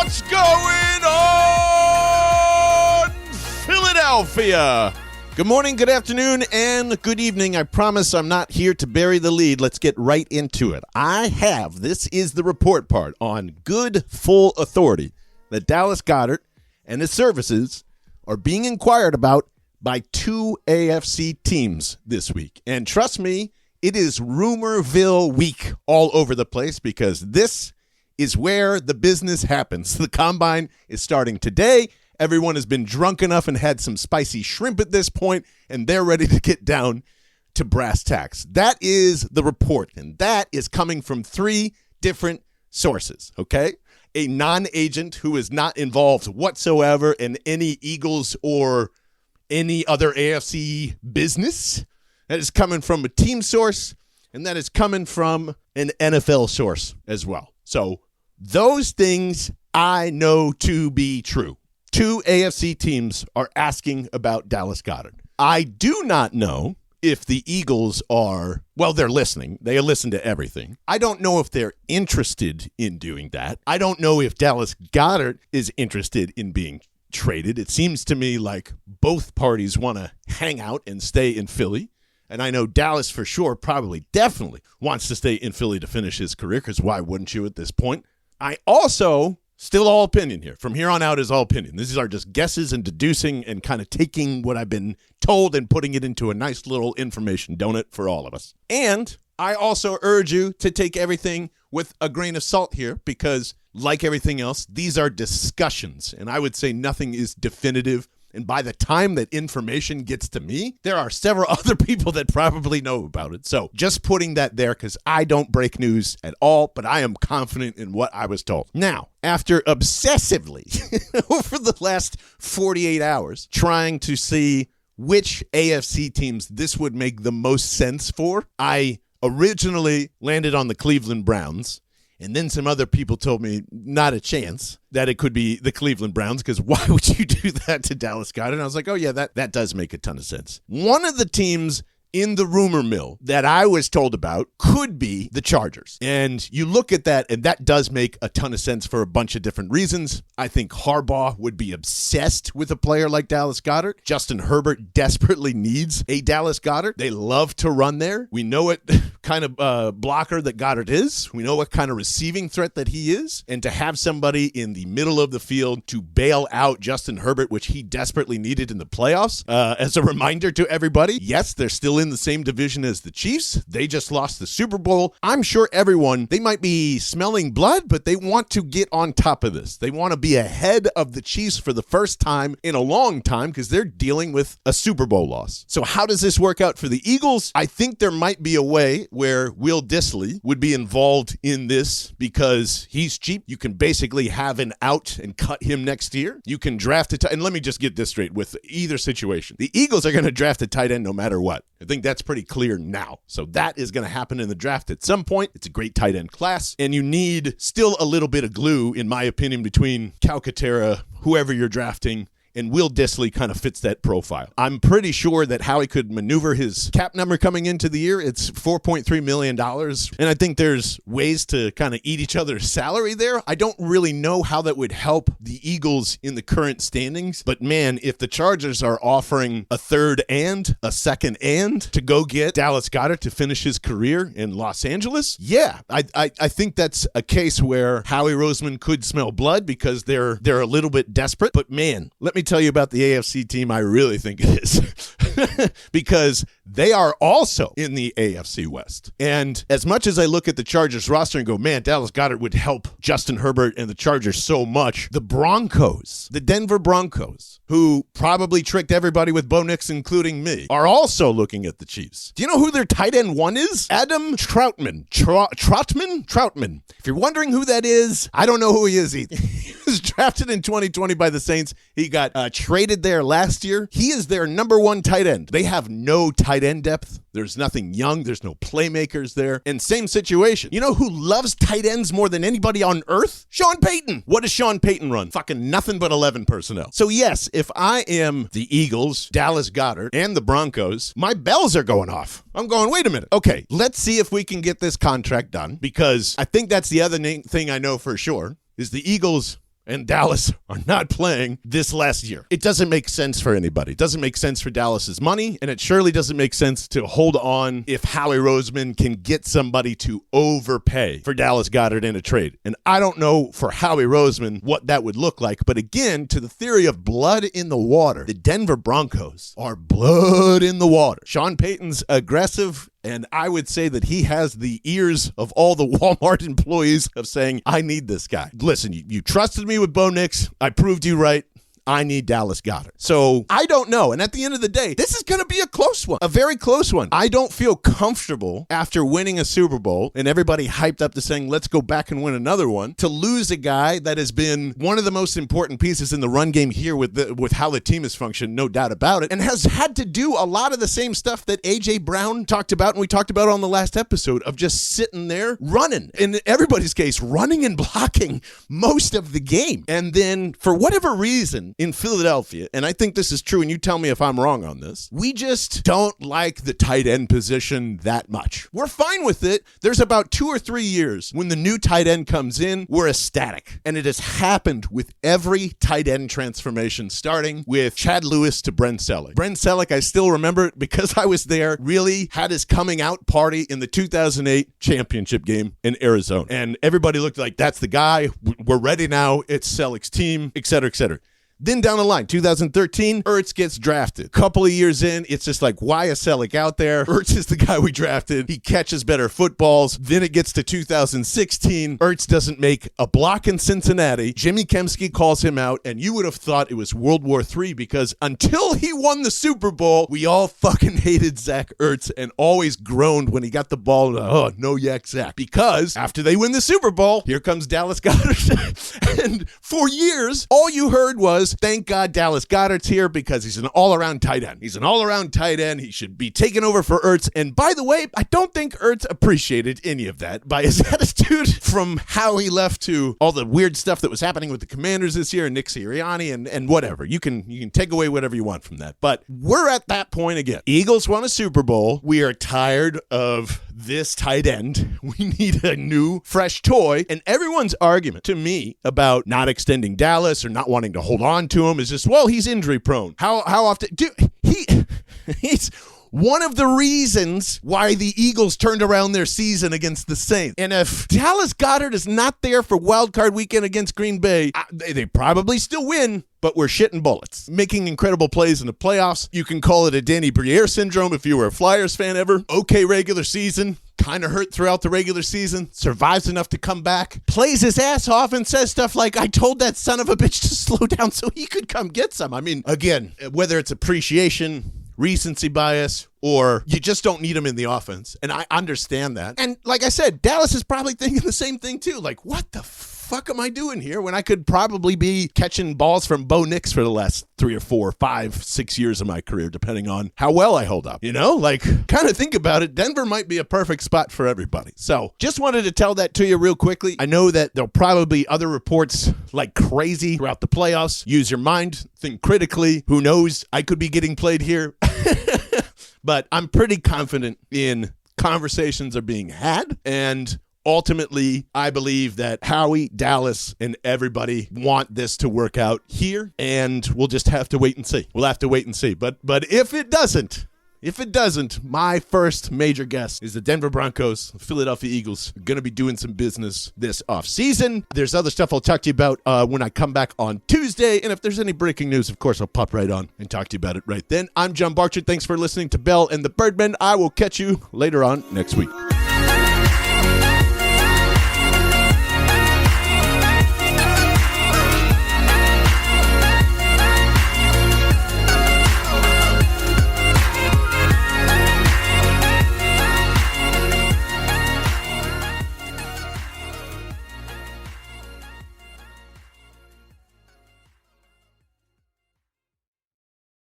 What's going on, Philadelphia? Good morning, good afternoon, and good evening. I promise I'm not here to bury the lead. Let's get right into it. This is the report part on good, full authority that Dallas Goedert and his services are being inquired about by two AFC teams this week. And trust me, it is Rumorville week all over the place because this is where the business happens. The combine is starting today. Everyone has been drunk enough and had some spicy shrimp at this point, and they're ready to get down to brass tacks. That is the report, and that is coming from three different sources, okay? A non-agent who is not involved whatsoever in any Eagles or any other AFC business. That is coming from a team source, and that is coming from an NFL source as well. So those things I know to be true. Two AFC teams are asking about Dallas Goedert. I do not know if the Eagles are, well, they're listening. They listen to everything. I don't know if they're interested in doing that. I don't know if Dallas Goedert is interested in being traded. It seems to me like both parties want to hang out and stay in Philly. And I know Dallas for sure, definitely wants to stay in Philly to finish his career, because why wouldn't you at this point? I also, still all opinion here. From here on out is all opinion. These are just guesses and deducing and kind of taking what I've been told and putting it into a nice little information donut for all of us. And I also urge you to take everything with a grain of salt here because, like everything else, these are discussions. And I would say nothing is definitive. And by the time that information gets to me, there are several other people that probably know about it. So just putting that there because I don't break news at all, but I am confident in what I was told. Now, after obsessively over the last 48 hours trying to see which AFC teams this would make the most sense for, I originally landed on the Cleveland Browns. And then some other people told me not a chance that it could be the Cleveland Browns because why would you do that to Dallas Goedert? And I was like, oh, yeah, that does make a ton of sense. One of the teams in the rumor mill that I was told about could be the Chargers. And you look at that, and that does make a ton of sense for a bunch of different reasons. I think Harbaugh would be obsessed with a player like Dallas Goedert. Justin Herbert desperately needs a Dallas Goedert. They love to run there. We know what kind of blocker that Goedert is. We know what kind of receiving threat that he is. And to have somebody in the middle of the field to bail out Justin Herbert, which he desperately needed in the playoffs, as a reminder to everybody, yes, they're still in the same division as the Chiefs. They just lost the Super Bowl. I'm sure everyone, they might be smelling blood, but they want to get on top of this. They want to be ahead of the Chiefs for the first time in a long time because they're dealing with a Super Bowl loss. So how does this work out for the Eagles? I think there might be a way where Will Dissly would be involved in this because he's cheap. You can basically have an out and cut him next year. You can draft a tight end. And let me just get this straight with either situation. The Eagles are going to draft a tight end no matter what. I think that's pretty clear now. So that is going to happen in the draft at some point. It's a great tight end class. And you need still a little bit of glue, in my opinion, between Calcaterra, whoever you're drafting, and Will Dissly kind of fits that profile. I'm pretty sure that how he could maneuver his cap number coming into the year, it's $4.3 million. And I think there's ways to kind of eat each other's salary there. I don't really know how that would help the Eagles in the current standings. But man, if the Chargers are offering a third and a second and to go get Dallas Goedert to finish his career in Los Angeles, yeah, I think that's a case where Howie Roseman could smell blood because they're a little bit desperate. But man, let me tell you about the AFC team I really think it is because they are also in the AFC West. And as much as I look at the Chargers roster and go, man, Dallas Goedert would help Justin Herbert and the Chargers so much, the Broncos, the Denver Broncos, who probably tricked everybody with Bo Nix, including me, are also looking at the Chiefs. Do you know who their tight end one is? Adam Troutman. Troutman. If you're wondering who that is, I don't know who he is either. He was drafted in 2020 by the Saints. He got traded there last year. He is their number one tight end. They have no tight end depth. There's nothing young. There's no playmakers there. And same situation. You know who loves tight ends more than anybody on earth? Sean Payton. What does Sean Payton run? Fucking nothing but 11 personnel. So yes, if I am the Eagles, Dallas Goedert, and the Broncos, my bells are going off. I'm going, wait a minute. Okay, let's see if we can get this contract done, because I think that's the other thing I know for sure is the Eagles and Dallas are not playing this last year. It doesn't make sense for anybody. It doesn't make sense for Dallas's money, and it surely doesn't make sense to hold on if Howie Roseman can get somebody to overpay for Dallas Goedert in a trade. And I don't know for Howie Roseman what that would look like, but again, to the theory of blood in the water, the Denver Broncos are blood in the water. Sean Payton's aggressive, and I would say that he has the ears of all the Walmart employees of saying, I need this guy. Listen, you trusted me with Bo Nix. I proved you right. I need Dallas Goedert. So I don't know. And at the end of the day, this is going to be a close one, a very close one. I don't feel comfortable after winning a Super Bowl and everybody hyped up to saying, let's go back and win another one, to lose a guy that has been one of the most important pieces in the run game here with how the team has functioned, no doubt about it, and has had to do a lot of the same stuff that A.J. Brown talked about and we talked about on the last episode of just sitting there running. In everybody's case, running and blocking most of the game. And then for whatever reason, in Philadelphia, and I think this is true, and you tell me if I'm wrong on this, we just don't like the tight end position that much. We're fine with it. There's about 2 or 3 years when the new tight end comes in, we're ecstatic. And it has happened with every tight end transformation, starting with Chad Lewis to Brent Selleck. Brent Selleck, I still remember it because I was there, really had his coming out party in the 2008 championship game in Arizona. And everybody looked like, that's the guy. We're ready now. It's Selleck's team, et cetera, et cetera. Then down the line, 2013, Ertz gets drafted. Couple of years in, it's just like, why is Selleck out there? Ertz is the guy we drafted. He catches better footballs. Then it gets to 2016. Ertz doesn't make a block in Cincinnati. Jimmy Kemsky calls him out, and you would have thought it was World War III because until he won the Super Bowl, we all fucking hated Zach Ertz and always groaned when he got the ball. Oh, no yak Zach. Because after they win the Super Bowl, here comes Dallas Goedert. And for years, all you heard was, thank God Dallas Goedert's here because he's an all-around tight end. He's an all-around tight end. He should be taken over for Ertz. And by the way, I don't think Ertz appreciated any of that by his attitude from how he left to all the weird stuff that was happening with the Commanders this year and Nick Sirianni and whatever. You can take away whatever you want from that. But we're at that point again. Eagles won a Super Bowl. We are tired of this tight end. We need a new, fresh toy. And everyone's argument to me about not extending Dallas or not wanting to hold on to him is just, well, he's injury prone. How often? Dude, he's one of the reasons why the Eagles turned around their season against the Saints. And if Dallas Goedert is not there for wild card weekend against Green Bay, they probably still win, but we're shitting bullets. Making incredible plays in the playoffs. You can call it a Danny Briere syndrome if you were a Flyers fan ever. Okay regular season. Kind of hurt throughout the regular season, survives enough to come back, plays his ass off and says stuff like, I told that son of a bitch to slow down so he could come get some. I mean, again, whether it's appreciation, recency bias, or you just don't need him in the offense. And I understand that. And like I said, Dallas is probably thinking the same thing too. Like, what the fuck am I doing here when I could probably be catching balls from Bo Nix for the last 3 or 4, 5, 6 years of my career, depending on how well I hold up. You know, like, kind of think about it. Denver might be a perfect spot for everybody. So just wanted to tell that to you real quickly. I know that there'll probably be other reports like crazy throughout the playoffs. Use your mind, think critically. Who knows? I could be getting played here. But I'm pretty confident in conversations are being had, and ultimately, I believe that Howie, Dallas, and everybody want this to work out here, and we'll just have to wait and see. We'll have to wait and see. But if it doesn't, my first major guess is the Denver Broncos, Philadelphia Eagles, are going to be doing some business this offseason. There's other stuff I'll talk to you about when I come back on Tuesday, and if there's any breaking news, of course, I'll pop right on and talk to you about it right then. I'm John Barchard. Thanks for listening to Bell and the Birdmen. I will catch you later on next week.